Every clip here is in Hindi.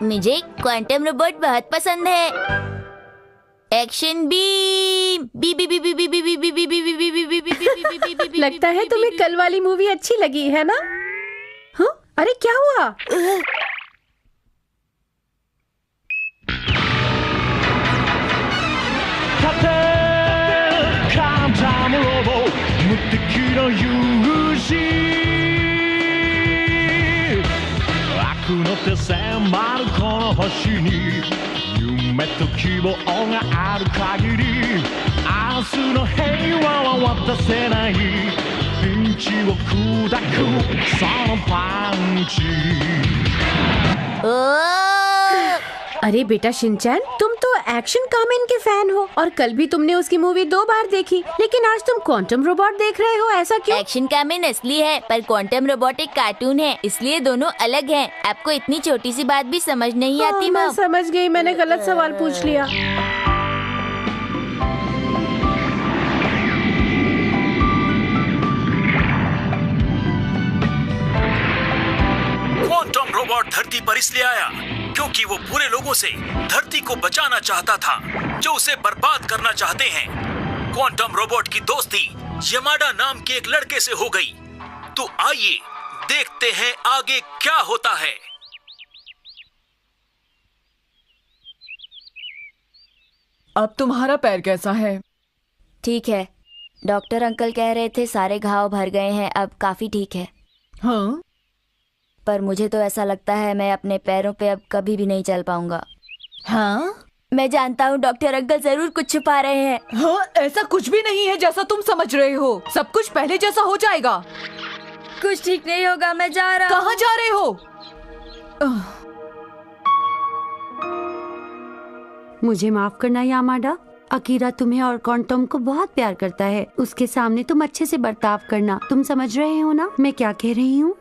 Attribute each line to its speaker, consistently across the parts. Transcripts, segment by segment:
Speaker 1: मुझे क्वांटम रोबोट बहुत पसंद है। Action beam. बी बी बी बी बी बी बी बी बी बी बी बी बी बी।
Speaker 2: लगता है तुम्हें कल वाली मूवी अच्छी लगी है ना? हाँ? अरे क्या हुआ? अरे बेटा शिनचैन, तुम तो एक्शन कामेन के फैन हो और कल भी तुमने उसकी मूवी 2 बार देखी, लेकिन आज तुम क्वांटम रोबोट देख रहे हो, ऐसा क्यों?
Speaker 1: एक्शन कामेन असली है पर क्वांटम रोबोट एक कार्टून है, इसलिए दोनों अलग हैं। आपको इतनी छोटी सी बात भी समझ नहीं आती?
Speaker 2: मैं समझ गई, मैंने गलत सवाल पूछ लिया।
Speaker 3: क्वांटम रोबोट धरती पर इसलिए आया क्योंकि वो बुरे लोगों से धरती को बचाना चाहता था जो उसे बर्बाद करना चाहते हैं। क्वांटम रोबोट की दोस्ती यमाडा नाम के एक लड़के से हो गई। तो आइए देखते हैं आगे क्या होता है।
Speaker 4: अब तुम्हारा पैर कैसा है?
Speaker 1: ठीक है, डॉक्टर अंकल कह रहे थे सारे घाव भर गए हैं, अब काफी ठीक है।
Speaker 4: हाँ?
Speaker 1: पर मुझे तो ऐसा लगता है मैं अपने पैरों पे अब कभी भी नहीं चल पाऊंगा।
Speaker 4: हाँ?
Speaker 1: मैं जानता हूँ डॉक्टर अंकल जरूर कुछ छुपा रहे हैं।
Speaker 4: हाँ, ऐसा कुछ भी नहीं है जैसा तुम समझ रहे हो। सब कुछ पहले जैसा हो जाएगा।
Speaker 1: कुछ ठीक नहीं होगा, मैं जा रहा हूँ।
Speaker 4: कहाँ जा रहे हो?
Speaker 2: मुझे माफ करना यामाडा, अकीरा तुम्हें और क्वांटम को बहुत प्यार करता है। उसके सामने तुम अच्छे से बर्ताव करना। तुम समझ रहे हो ना मैं क्या कह रही हूँ?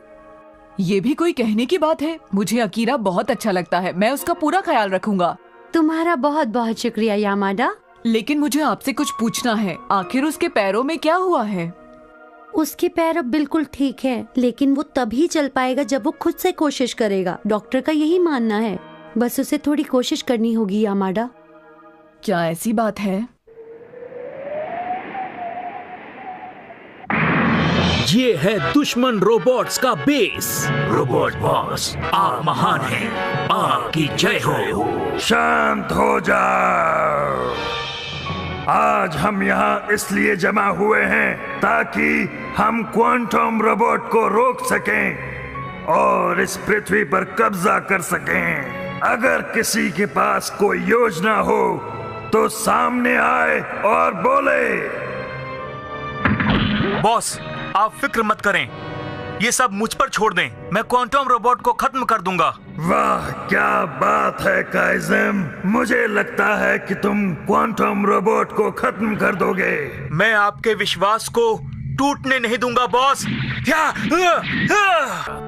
Speaker 4: ये भी कोई कहने की बात है? मुझे अकीरा बहुत अच्छा लगता है, मैं उसका पूरा ख्याल रखूंगा।
Speaker 2: तुम्हारा बहुत बहुत शुक्रिया यामाडा।
Speaker 4: लेकिन मुझे आपसे कुछ पूछना है, आखिर उसके पैरों में क्या हुआ है?
Speaker 2: उसके पैर अब बिल्कुल ठीक है, लेकिन वो तभी चल पाएगा जब वो खुद से कोशिश करेगा। डॉक्टर का यही मानना है, बस उसे थोड़ी कोशिश करनी होगी यामाडा।
Speaker 4: क्या ऐसी बात है?
Speaker 3: ये है दुश्मन रोबोट्स का बेस। रोबोट बॉस, आप महान हैं, आपकी जय हो।
Speaker 5: शांत हो जाओ। आज हम यहाँ इसलिए जमा हुए हैं ताकि हम क्वांटम रोबोट को रोक सकें और इस पृथ्वी पर कब्जा कर सकें। अगर किसी के पास कोई योजना हो तो सामने आए और बोले।
Speaker 3: बॉस, आप फिक्र मत करें, ये सब मुझ पर छोड़ दें, मैं क्वांटम रोबोट को खत्म कर दूंगा।
Speaker 5: वाह क्या बात है काइज़म, मुझे लगता है कि तुम क्वांटम रोबोट को खत्म कर दोगे।
Speaker 3: मैं आपके विश्वास को टूटने नहीं दूंगा बॉस।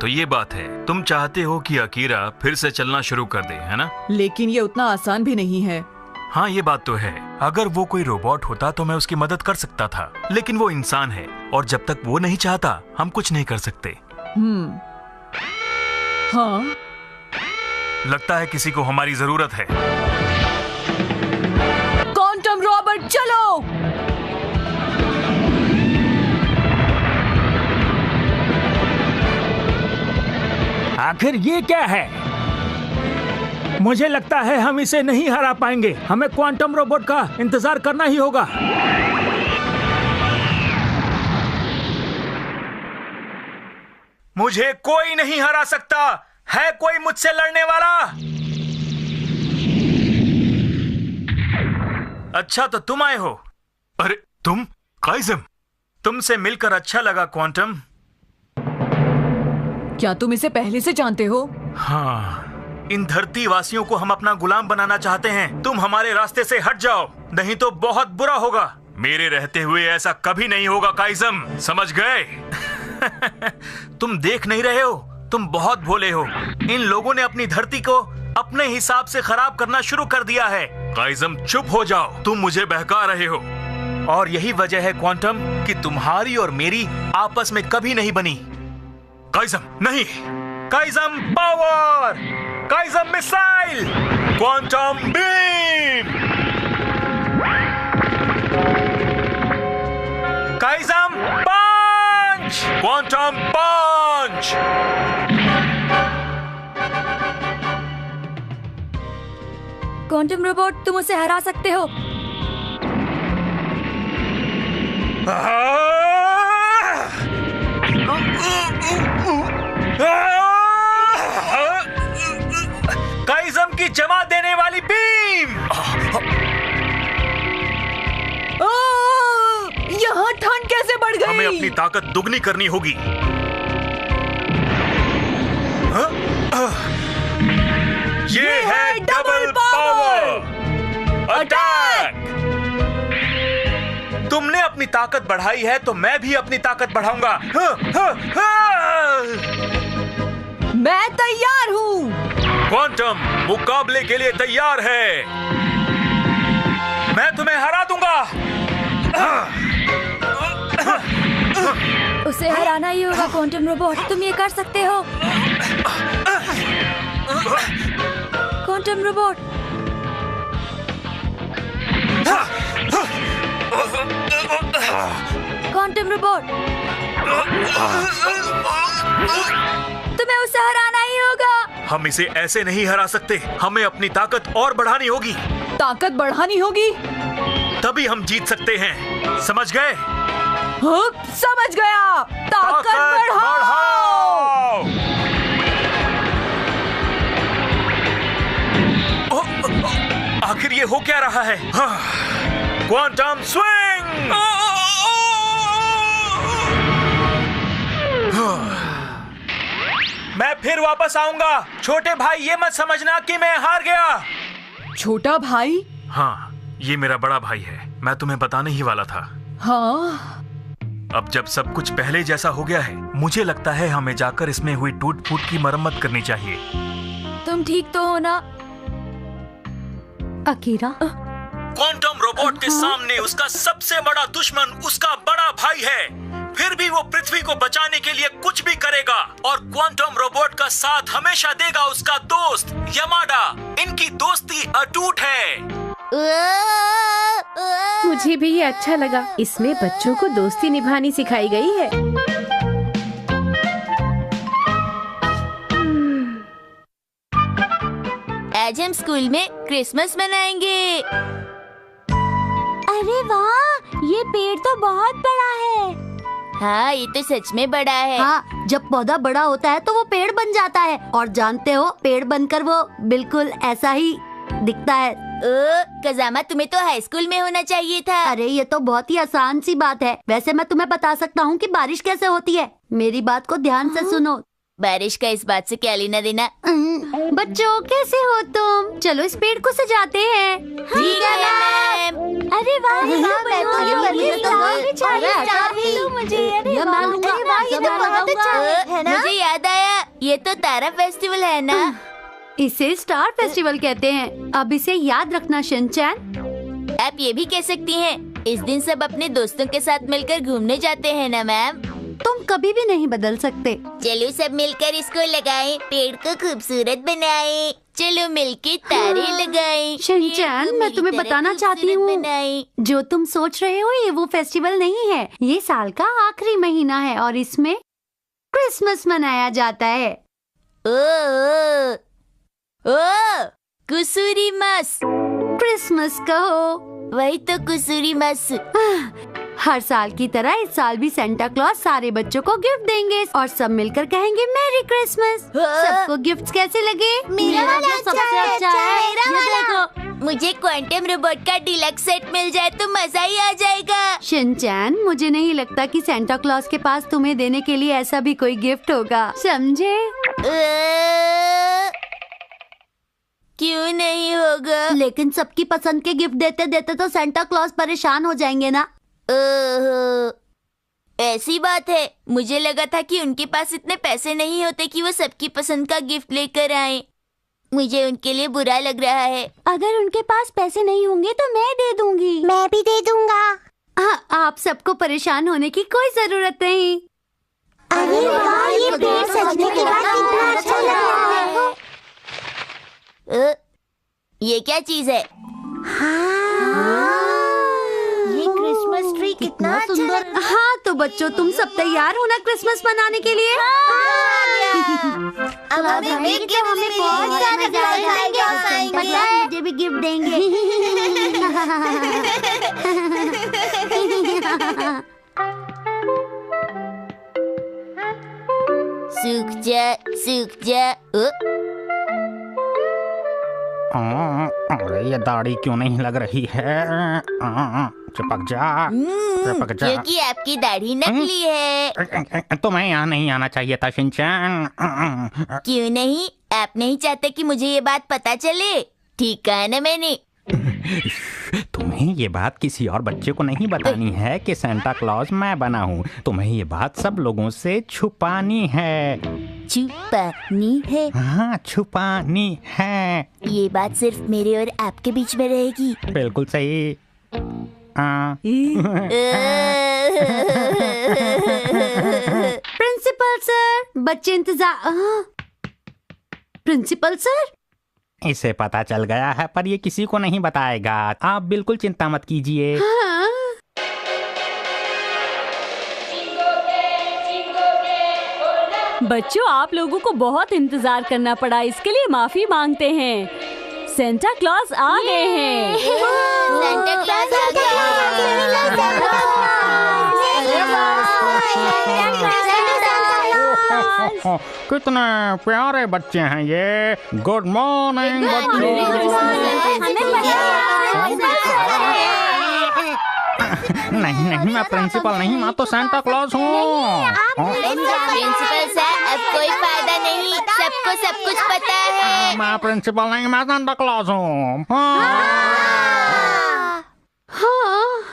Speaker 3: तो ये बात है, तुम चाहते हो कि अकीरा फिर से चलना शुरू कर दे, है ना?
Speaker 4: लेकिन ये उतना आसान भी नहीं है।
Speaker 3: हाँ ये बात तो है, अगर वो कोई रोबोट होता तो मैं उसकी मदद कर सकता था, लेकिन वो इंसान है और जब तक वो नहीं चाहता हम कुछ नहीं कर सकते।
Speaker 4: हाँ?
Speaker 3: लगता है किसी को हमारी जरूरत है।
Speaker 4: क्वांटम रोबोट चलो।
Speaker 6: आखिर ये क्या है? मुझे लगता है हम इसे नहीं हरा पाएंगे, हमें क्वांटम रोबोट का इंतजार करना ही होगा।
Speaker 3: मुझे कोई नहीं हरा सकता, है कोई मुझसे लड़ने वाला? अच्छा तो तुम आए हो। अरे तुम काइज़म, तुमसे मिलकर अच्छा लगा क्वांटम।
Speaker 4: क्या तुम इसे पहले से जानते हो?
Speaker 3: हाँ, इन धरती वासियों को हम अपना गुलाम बनाना चाहते हैं। तुम हमारे रास्ते से हट जाओ, नहीं तो बहुत बुरा होगा। मेरे रहते हुए ऐसा कभी नहीं होगा काइज़म, समझ गए? तुम देख नहीं रहे हो, तुम बहुत भोले हो। इन लोगों ने अपनी धरती को अपने हिसाब से खराब करना शुरू कर दिया है। काइज़म चुप हो जाओ, तुम मुझे बहका रहे हो। और यही वजह है क्वांटम कि तुम्हारी और मेरी आपस में कभी नहीं बनी। काइज़म नहीं, काइज़म पावर, काइज़म मिसाइल, क्वांटम बीम, काइज़म पंच, क्वांटम पंच।
Speaker 7: क्वांटम रोबोट, तुम उसे हरा सकते हो।
Speaker 3: काइज़म की जमा देने वाली बीम।
Speaker 4: यहाँ ठंड कैसे बढ़ गई?
Speaker 3: हमें अपनी ताकत दुगनी करनी होगी। ये है डबल पावर अटैक। तुमने अपनी ताकत बढ़ाई है तो मैं भी अपनी ताकत बढ़ाऊंगा।
Speaker 4: मैं तैयार हूँ।
Speaker 3: क्वांटम मुकाबले के लिए तैयार है। मैं तुम्हें हरा दूंगा।
Speaker 7: उसे हराना ही होगा क्वांटम रोबोट, तुम ये कर सकते हो। क्वांटम रोबोट, क्वांटम रोबोट, तुम्हें उसे हराना ही होगा।
Speaker 3: हम इसे ऐसे नहीं हरा सकते, हमें अपनी ताकत और बढ़ानी होगी।
Speaker 4: ताकत बढ़ानी होगी,
Speaker 3: तभी हम जीत सकते हैं, समझ गए?
Speaker 4: हाँ, समझ गया। ताकत बढ़ाओ।
Speaker 3: आखिर ये हो क्या रहा है? Quantum swing. मैं फिर वापस आऊंगा। छोटे भाई, ये मत समझना कि मैं हार गया।
Speaker 4: छोटा भाई?
Speaker 3: हाँ, ये मेरा बड़ा भाई है। मैं तुम्हें बताने ही वाला था।
Speaker 4: हाँ।
Speaker 3: अब जब सब कुछ पहले जैसा हो गया है, मुझे लगता है हमें जाकर इसमें हुई टूट फूट की मरम्मत करनी चाहिए।
Speaker 7: तुम ठीक तो हो ना?
Speaker 2: अकीरा,
Speaker 3: क्वांटम रोबोट के सामने उसका सबसे बड़ा दुश्मन उसका बड़ा भाई है। फिर भी वो पृथ्वी को बचाने के लिए कुछ भी करेगा और क्वांटम रोबोट का साथ हमेशा देगा उसका दोस्त यमाडा। इनकी दोस्ती अटूट है।
Speaker 2: मुझे भी ये अच्छा लगा। इसमें बच्चों को दोस्ती निभानी सिखाई गई है।
Speaker 1: आज हम स्कूल में क्रिसमस मनाएंगे।
Speaker 7: अरे वाह, ये पेड़ तो बहुत बड़ा है।
Speaker 1: हाँ, ये तो सच में बड़ा है।
Speaker 2: हाँ, जब पौधा बड़ा होता है तो वो पेड़ बन जाता है। और जानते हो, पेड़ बनकर वो बिल्कुल ऐसा ही दिखता है।
Speaker 1: कजामा, तुम्हें तो हाई स्कूल में होना चाहिए था।
Speaker 2: अरे ये तो बहुत ही आसान सी बात है। वैसे मैं तुम्हें बता सकता हूँ कि बारिश कैसे होती है। मेरी बात को ध्यान से सुनो।
Speaker 1: बारिश का इस बात से क्या लेना देना?
Speaker 2: बच्चों, कैसे हो तुम? चलो इस पेड़ को सजाते हैं।
Speaker 1: ठीक है मैम।
Speaker 7: अरे वाह,
Speaker 2: मुझे
Speaker 1: मुझे याद आया, ये तो तारा फेस्टिवल है ना?
Speaker 2: इसे स्टार फेस्टिवल कहते हैं। अब इसे याद रखना शिनचैन।
Speaker 1: आप ये भी कह सकती हैं, इस दिन सब अपने दोस्तों के साथ मिलकर घूमने जाते हैं ना मैम?
Speaker 2: तुम कभी भी नहीं बदल सकते।
Speaker 1: चलो सब मिलकर इसको लगाएं, पेड़ को खूबसूरत बनाएं। चलो मिलके तारे लगाएं।
Speaker 2: शिनचैन,
Speaker 1: पेड़ को
Speaker 2: मैं
Speaker 1: मेरी
Speaker 2: तुम्हें
Speaker 1: तरह
Speaker 2: बताना चाहती
Speaker 1: खूबसूरत
Speaker 2: हूँ,
Speaker 1: बनाएं।
Speaker 2: जो तुम सोच रहे हो ये वो फेस्टिवल नहीं है। ये साल का आखिरी महीना है और इसमें क्रिसमस मनाया जाता है।
Speaker 1: ओ कुसुरीमस।
Speaker 2: क्रिसमस कहो।
Speaker 1: वही तो कुसुरीमस।
Speaker 2: हर साल की तरह इस साल भी सेंटा क्लॉज सारे बच्चों को गिफ्ट देंगे और सब मिलकर कहेंगे मैरी क्रिसमस। सबको गिफ्ट्स कैसे लगे?
Speaker 7: मेरा वाला
Speaker 2: सबसे अच्छा है।
Speaker 7: मेरा
Speaker 2: ये
Speaker 7: वाला।
Speaker 2: देखो।
Speaker 1: मुझे क्वांटम रोबोट का डिलक्स सेट मिल जाए तो मजा ही आ जाएगा।
Speaker 2: शिनचैन, मुझे नहीं लगता कि सेंटा क्लॉज के पास तुम्हें देने के लिए ऐसा भी कोई गिफ्ट होगा, समझे?
Speaker 1: क्यों नहीं होगा?
Speaker 2: लेकिन सबकी पसंद के गिफ्ट देते देते तो सेंटा क्लॉज परेशान हो जाएंगे ना।
Speaker 1: ओहो, ऐसी बात है। मुझे लगा था कि उनके पास इतने पैसे नहीं होते कि वो सबकी पसंद का गिफ्ट लेकर आए। मुझे उनके लिए बुरा लग रहा है।
Speaker 7: अगर उनके पास पैसे नहीं होंगे तो मैं दे दूंगी। मैं भी दे दूंगा।
Speaker 2: आप सबको परेशान होने की कोई जरूरत नहीं।
Speaker 1: अरे वाह, ये पेड़ सजने के बाद कितना अच्छा लग रहा है। ये क्या चीज है? ये क्रिसमस ट्री कितना सुंदर।
Speaker 2: हाँ तो बच्चों, तुम सब तैयार हो ना क्रिसमस मनाने के लिए?
Speaker 1: अब हमें बहुत सारे गिफ्ट देंगे। मुझे भी गिफ्ट देंगे। सूख जा।
Speaker 6: अरे ये दाढ़ी क्यों नहीं लग रही है? चिपक जा।
Speaker 1: क्योंकि आपकी दाढ़ी नकली है।
Speaker 6: तुम्हें यहाँ नहीं आना चाहिए था शिनचैन।
Speaker 1: क्यों नहीं? आप नहीं चाहते कि मुझे ये बात पता चले? ठीक कहा ना मैंने?
Speaker 6: तुम्हें ये बात किसी और बच्चे को नहीं बतानी है कि सेंटा क्लॉज मैं बना हूँ। तुम्हें ये बात सब लोगों से छुपानी है।
Speaker 1: छुपानी है?
Speaker 6: हाँ, छुपानी है।
Speaker 1: ये बात सिर्फ मेरे और आपके बीच में रहेगी।
Speaker 6: बिल्कुल सही।
Speaker 2: प्रिंसिपल सर, बच्चे इंतजार। प्रिंसिपल सर,
Speaker 6: इसे पता चल गया है पर ये किसी को नहीं बताएगा। आप बिल्कुल चिंता मत कीजिए।
Speaker 2: हाँ।
Speaker 8: बच्चों, आप लोगों को बहुत इंतजार करना पड़ा, इसके लिए माफी मांगते हैं। सेंटा क्लॉज आ गए हैं।
Speaker 1: सेंटा क्लॉज आ गए।
Speaker 6: कितने प्यारे बच्चे हैं ये। गुड मॉर्निंग बच्चों। नहीं नहीं, मैं प्रिंसिपल नहीं, मैं तो सेंटा क्लॉज हूँ।
Speaker 1: प्रिंसिपल सर, अब कोई फायदा नहीं, सबको सब कुछ पता है।
Speaker 6: मैं प्रिंसिपल नहीं, मैं सेंटा क्लॉज हूँ।
Speaker 2: हाँ,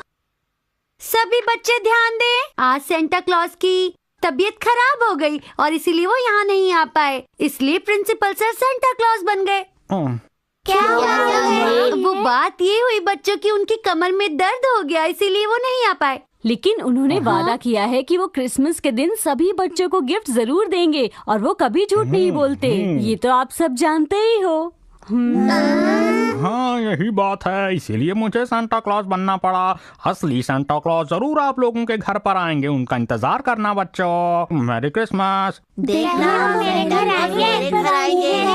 Speaker 2: सभी बच्चे ध्यान दें। आज सेंटा क्लॉज की तबीयत खराब हो गई और इसीलिए वो यहाँ नहीं आ पाए। इसलिए प्रिंसिपल सर सेंटा क्लॉज बन गए।
Speaker 1: क्या हुआ?
Speaker 2: वो बात ये हुई बच्चों की, उनकी कमर में दर्द हो गया, इसीलिए वो नहीं आ पाए।
Speaker 8: लेकिन उन्होंने वादा किया है कि वो क्रिसमस के दिन सभी बच्चों को गिफ्ट जरूर देंगे और वो कभी झूठ नहीं बोलते। ये तो आप सब जानते ही हो।
Speaker 6: हाँ, यही बात है, इसीलिए मुझे सेंटा क्लॉज बनना पड़ा। असली सेंटा क्लॉज जरूर आप लोगों के घर पर आएंगे, उनका इंतजार करना बच्चों। Merry Christmas.
Speaker 1: देखना, मेरे घर आएंगे।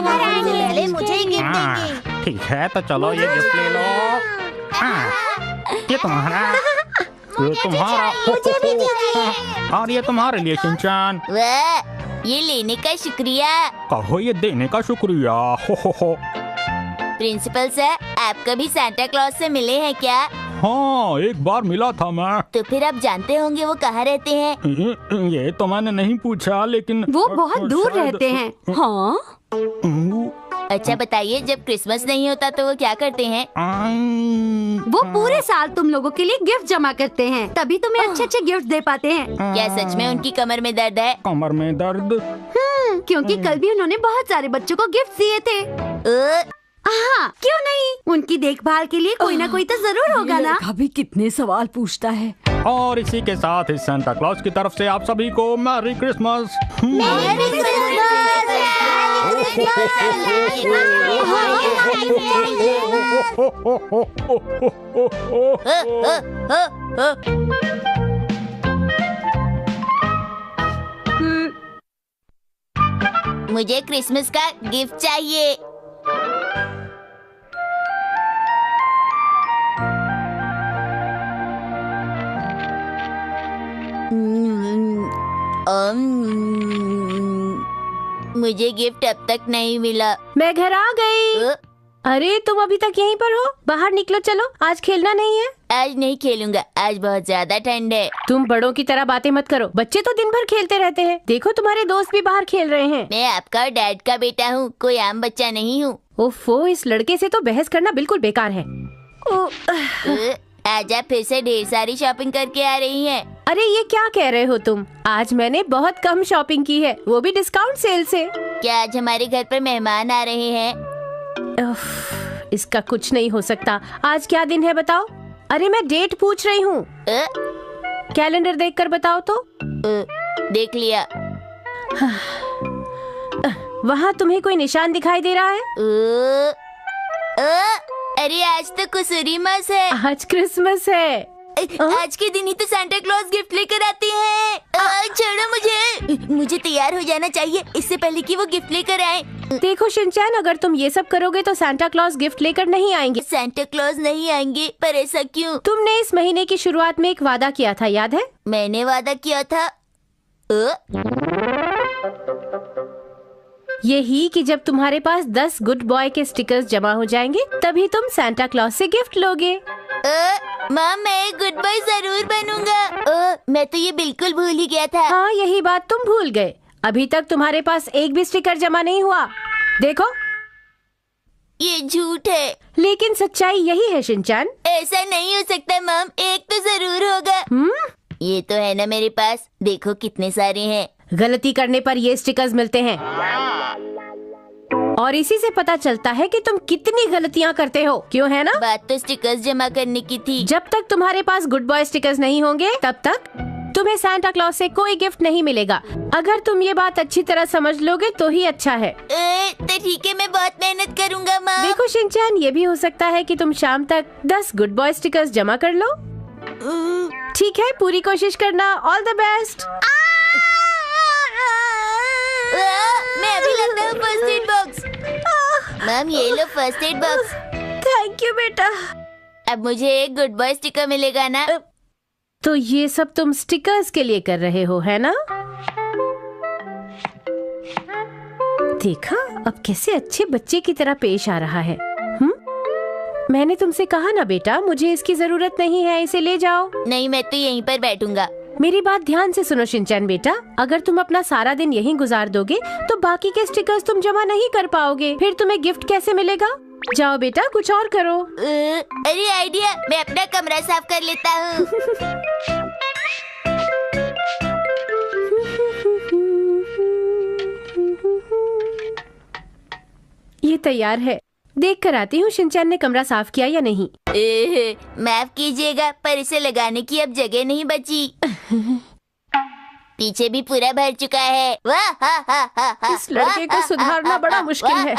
Speaker 1: पहले मुझे ही गिफ्ट देंगे।
Speaker 6: ठीक है, तो चलो ये गिफ्ट ले लो। ये तुम्हारा, ये तुम्हारा, और ये तुम्हारे लिए शिनचैन।
Speaker 1: वाह, ये लेने का शुक्रिया।
Speaker 6: कहो ये देने का शुक्रिया। हो।
Speaker 1: प्रिंसिपल सर, आप कभी सेंटा क्लॉज से मिले हैं क्या?
Speaker 6: हाँ, एक बार मिला था मैं।
Speaker 1: तो फिर आप जानते होंगे वो कहाँ रहते हैं?
Speaker 6: ये तो मैंने नहीं पूछा, लेकिन
Speaker 2: वो बहुत दूर रहते हैं।
Speaker 8: हाँ,
Speaker 1: अच्छा बताइए, जब क्रिसमस नहीं होता तो वो क्या करते हैं?
Speaker 2: वो पूरे साल तुम लोगों के लिए गिफ्ट जमा करते हैं, तभी तुम्हें अच्छे अच्छे गिफ्ट दे पाते हैं।
Speaker 1: क्या सच में उनकी कमर में दर्द है?
Speaker 6: कमर में दर्द?
Speaker 2: क्योंकि कल भी उन्होंने बहुत सारे बच्चों को गिफ्ट दिए थे। हाँ, क्यों नहीं, उनकी देखभाल के लिए कोई ना कोई तो जरूर होगा ना।
Speaker 8: अभी कितने सवाल पूछता है।
Speaker 6: और इसी के साथ इस सेंटा क्लॉज की तरफ से आप सभी को मैरी क्रिसमस।
Speaker 1: मुझे क्रिसमस का गिफ्ट चाहिए। मुझे गिफ्ट अब तक नहीं मिला।
Speaker 9: मैं घर आ गई। अरे तुम अभी तक यहीं पर हो? बाहर निकलो, चलो, आज खेलना नहीं है।
Speaker 1: आज नहीं खेलूंगा, आज बहुत ज्यादा ठंड है।
Speaker 9: तुम बड़ों की तरह बातें मत करो, बच्चे तो दिन भर खेलते रहते हैं। देखो तुम्हारे दोस्त भी बाहर खेल रहे हैं।
Speaker 1: मैं आपका और डैड का बेटा हूँ, कोई आम बच्चा नहीं हूँ।
Speaker 9: ओफो, इस लड़के से तो बहस करना बिल्कुल बेकार है।
Speaker 1: आज आप फिर से ढेर सारी शॉपिंग करके आ रही हैं।
Speaker 9: अरे ये क्या कह रहे हो तुम? आज मैंने बहुत कम शॉपिंग की है, वो भी डिस्काउंट सेल से।
Speaker 1: क्या आज हमारे घर पर मेहमान आ रहे हैं?
Speaker 9: इसका कुछ नहीं हो सकता। आज क्या दिन है बताओ? अरे मैं डेट पूछ रही हूँ। कैलेंडर देखकर बताओ तो।
Speaker 1: देख लिया।
Speaker 9: वहाँ तुम्हें कोई निशान दिखाई दे रहा है?
Speaker 1: अरे आज तो कुसूरी मास है।
Speaker 9: आज क्रिसमस है।
Speaker 1: आज के दिन ही तो सांता क्लॉज गिफ्ट लेकर आते हैं। छोड़ो मुझे तैयार हो जाना चाहिए इससे पहले कि वो गिफ्ट लेकर आए।
Speaker 9: देखो शिनचैन, अगर तुम ये सब करोगे तो सांता क्लॉज गिफ्ट लेकर नहीं आएंगे।
Speaker 1: सांता क्लॉज नहीं आएंगे, पर ऐसा क्यों?
Speaker 9: तुमने इस महीने की शुरुआत में एक वादा किया था, याद है?
Speaker 1: मैंने वादा किया था
Speaker 9: यही कि जब तुम्हारे पास 10 गुड बॉय के स्टिकर्स जमा हो जाएंगे तभी तुम सांता क्लॉज से गिफ्ट लोगे।
Speaker 1: माँ, मैं गुड बॉय जरूर बनूंगा। मैं तो ये बिल्कुल भूल ही गया था।
Speaker 9: हाँ, यही बात तुम भूल गए। अभी तक तुम्हारे पास एक भी स्टिकर जमा नहीं हुआ। देखो,
Speaker 1: ये झूठ है।
Speaker 9: लेकिन सच्चाई यही है शिनचैन।
Speaker 1: ऐसा नहीं हो सकता मॉम, एक तो जरूर होगा। ये तो है ना मेरे पास, देखो कितने सारे हैं।
Speaker 9: गलती करने पर ये स्टिकर्स मिलते हैं और इसी से पता चलता है कि तुम कितनी गलतियाँ करते हो, क्यों है ना?
Speaker 1: बात तो स्टिकर्स जमा करने की थी।
Speaker 9: जब तक तुम्हारे पास गुड बॉय स्टिकर्स नहीं होंगे तब तक तुम्हें सांता क्लॉज से कोई गिफ्ट नहीं मिलेगा। अगर तुम ये बात अच्छी तरह समझ लोगे तो ही अच्छा है।
Speaker 1: तो ठीक है, मैं बहुत मेहनत करूँगा माँ।
Speaker 9: देखो शिनचैन, ये भी हो सकता है कि तुम शाम तक 10 गुड बॉय स्टिकर्स जमा कर लो। ठीक है, पूरी कोशिश करना। All the best.
Speaker 1: मैं अभी लाता हूँ फर्स्ट एड बॉक्स। मैम, ये लो first aid box.
Speaker 9: Thank you बेटा।
Speaker 1: अब मुझे एक गुड बॉय स्टिकर मिलेगा ना?
Speaker 9: तो ये सब तुम स्टिकर्स के लिए कर रहे हो, है ना? देखा, अब कैसे अच्छे बच्चे की तरह पेश आ रहा है। मैंने तुमसे कहा ना बेटा, मुझे इसकी जरूरत नहीं है, इसे ले जाओ।
Speaker 1: नहीं, मैं तो यहीं पर बैठूंगा।
Speaker 9: मेरी बात ध्यान से सुनो शिनचैन बेटा, अगर तुम अपना सारा दिन यहीं गुजार दोगे तो बाकी के स्टिकर्स तुम जमा नहीं कर पाओगे। फिर तुम्हें गिफ्ट कैसे मिलेगा? जाओ बेटा, कुछ और करो।
Speaker 1: अरे आइडिया, मैं अपना कमरा साफ कर लेता हूँ।
Speaker 9: ये तैयार है, देख कर आती हूँ शिनचैन ने कमरा साफ किया या नहीं।
Speaker 1: माफ कीजिएगा, पर इसे लगाने की अब जगह नहीं बची। पीछे भी पूरा भर चुका है। वाह, हा, हा, हा, हा,
Speaker 9: इस लड़के को सुधारना बड़ा मुश्किल है।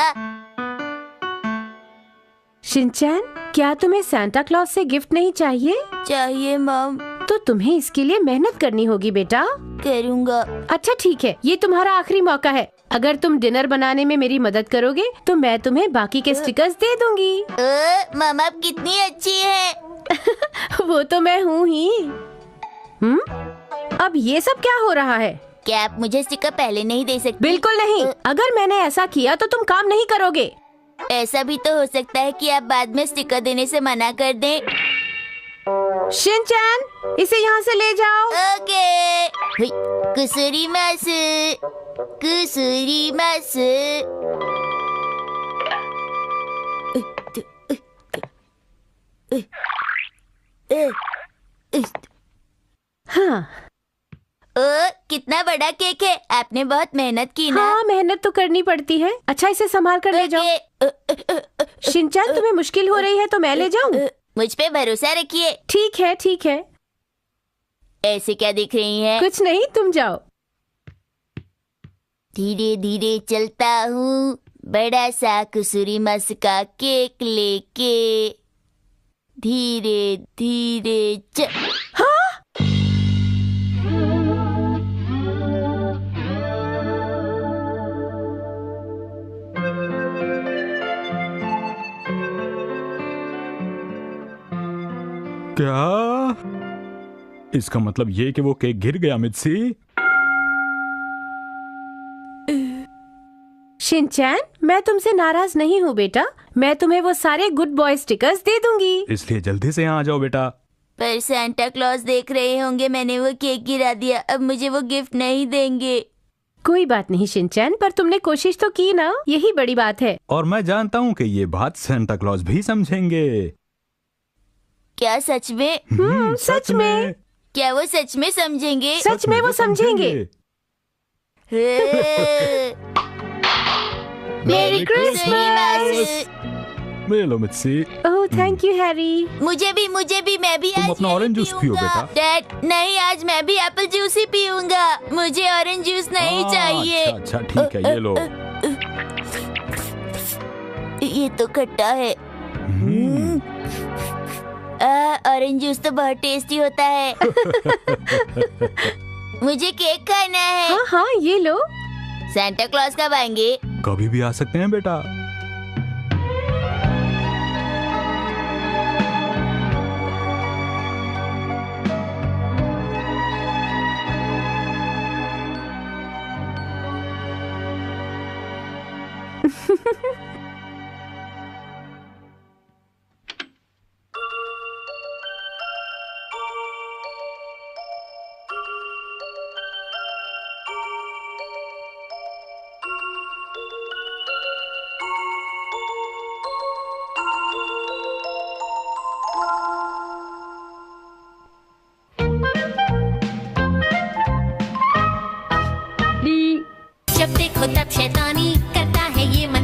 Speaker 9: शिनचैन, क्या तुम्हें सांता क्लॉज से गिफ्ट नहीं चाहिए?
Speaker 1: चाहिए मॉम।
Speaker 9: तो तुम्हें इसके लिए मेहनत करनी होगी बेटा।
Speaker 1: करूँगा।
Speaker 9: अच्छा ठीक है, ये तुम्हारा आखिरी मौका है। अगर तुम डिनर बनाने में मेरी मदद करोगे तो मैं तुम्हें बाकी के स्टिकर्स दे दूंगी।
Speaker 1: मामा आप कितनी अच्छी है।
Speaker 9: वो तो मैं हूँ ही। अब ये सब क्या हो रहा है?
Speaker 1: क्या आप मुझे स्टिकर पहले नहीं दे सकते?
Speaker 9: बिल्कुल नहीं। अगर मैंने ऐसा किया तो तुम काम नहीं करोगे।
Speaker 1: ऐसा भी तो हो सकता है कि आप बाद में स्टिकर देने से मना कर दें।
Speaker 9: शिनचैन, इसे यहाँ से ले जाओ।
Speaker 1: ओके। कुसूरी मास, कुसूरी मास।
Speaker 9: हाँ,
Speaker 1: कितना बड़ा केक है। आपने बहुत मेहनत की ना?
Speaker 9: हाँ, मेहनत तो करनी पड़ती है। अच्छा, इसे संभाल कर ले जाओ। शिनचैन, तुम्हें मुश्किल हो रही है तो मैं ले जाऊँ?
Speaker 1: मुझ पे भरोसा रखिए।
Speaker 9: ठीक है, ठीक है।
Speaker 1: ऐसे क्या दिख रही हैं?
Speaker 9: कुछ नहीं, तुम जाओ।
Speaker 1: धीरे धीरे चलता हूँ, बड़ा सा कुसूरी मास का केक लेके। धीरे धीरे
Speaker 9: हाँ?
Speaker 6: क्या? इसका मतलब ये कि वो केक गिर गया मित्सी?
Speaker 9: शिनचैन, मैं तुमसे नाराज नहीं हूँ बेटा। मैं तुम्हें वो सारे गुड बॉय स्टिकर्स दे दूंगी।
Speaker 6: इसलिए जल्दी से यहाँ आ जाओ बेटा।
Speaker 1: पर सांता क्लॉज देख रहे होंगे मैंने वो केक गिरा दिया, अब मुझे वो गिफ्ट नहीं देंगे।
Speaker 9: कोई बात नहीं शिनचैन, पर तुमने कोशिश तो की ना, यही बड़ी बात है।
Speaker 6: और मैं जानता हूँ कि ये बात सांता क्लॉज भी समझेंगे।
Speaker 1: क्या सच में?
Speaker 9: सच में।
Speaker 1: क्या वो सच में समझेंगे?
Speaker 9: सच में वो समझेंगे।
Speaker 1: Merry Christmas.
Speaker 6: ले लो Mitsy.
Speaker 9: Oh thank you Harry.
Speaker 1: मुझे भी मैं भी
Speaker 6: तुम
Speaker 1: आज
Speaker 6: अपना
Speaker 1: यही
Speaker 6: ऑरेंज जूस पियो
Speaker 1: पीऊंगा।
Speaker 6: बेटा।
Speaker 1: डैड नहीं, आज मैं भी एप्पल जूस ही पीऊंगा। मुझे ऑरेंज जूस नहीं चाहिए।
Speaker 6: अच्छा ठीक है, ये लो।
Speaker 1: ये तो खट्टा है। ऑरेंज जूस तो बहुत टेस्टी होता है। मुझे केक खाना है।
Speaker 9: हाँ हाँ ये लो।
Speaker 1: सांता क्लॉज कब आएंगे?
Speaker 6: कभी भी आ सकते हैं बेटा।
Speaker 10: जब देखो तब शैतानी करता है ये मन